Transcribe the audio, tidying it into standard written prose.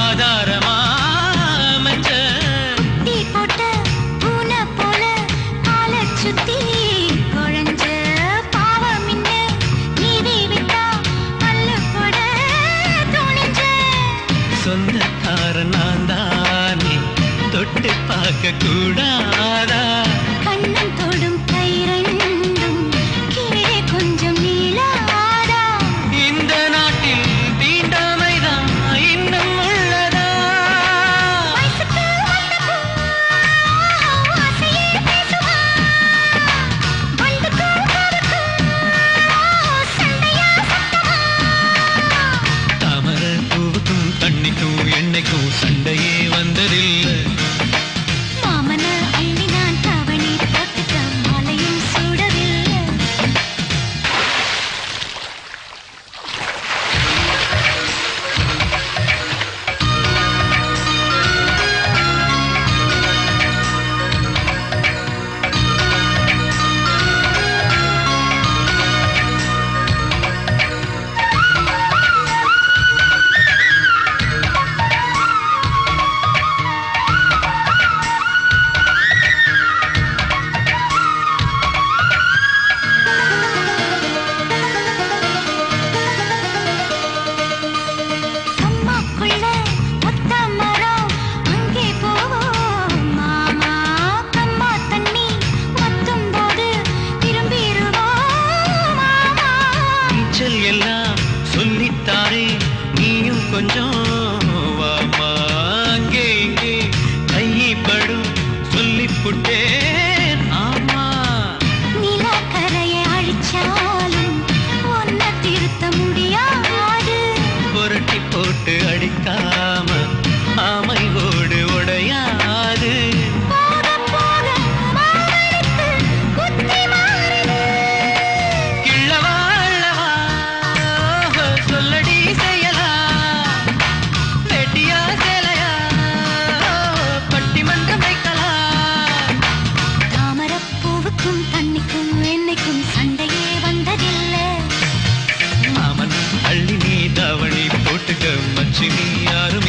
ஆதாரமா அமைச்ச குட்டி போட்ட பூனை போல காலை சுத்தி குழஞ்ச பாவம் இன்ன நீதி விட்டா அல்ல போட துணிஞ்ச சொந்தக்கார நான் தானே தொட்டு பார்க்க கூடாதா கண்ணன் தொடும் கை ரெண்டும் கீழே கொஞ்சம் நீளாதா இந்த நாட்டில் தீண்டாமைதான் இன்னும் உள்ளதா வயசுக்கு வந்த பூ ஆசையே பேசுவா வண்டுக்கும் காதுக்கும் சண்டையா சத்தமா தாமர பூவுக்கும் தண்ணிக்கும் எண்ணெய்க்கும் சண்டையே வந்ததில்லை மாமன அள்ளி நான் தவணி போட்டுக்க மாலையும் சூடவில்லை அம்மாக்குள்ள ஒத்த மரம் அங்கே போவோம் மாமா கம்மா தண்ணி ஒத்தும் போது திரும்பிடுவோம் மாமா நீச்சல் எல்லாம் சொல்லித்தாரே நீயும் கொஞ்சம் வாமா அங்கே இங்கே கைப்படும் சொல்லிப்புட்டேன் ஆமா நிலக்கரையை அழிச்சாலும் ஒன்ன திருத்த முடியாது புரட்டி போட்டு அடிக்காம ஆமை ஓடு உடையாது போக போக மாமனுக்கு புத்தி மாறுது கிள்ளவா அள்ளவா சொல்லடி செய்யலாம் வெட்டியா சேலையா பட்டிமன்றம் வைக்கலாம் தாமரப்பூவுக்கும் தண்ணிக்கும் எண்ணெய்க்கும் சண்டையே வந்ததில்லை மாமன் அள்ளி நீ தாவணி போட்டுக்க மச்சி நீ யாரும்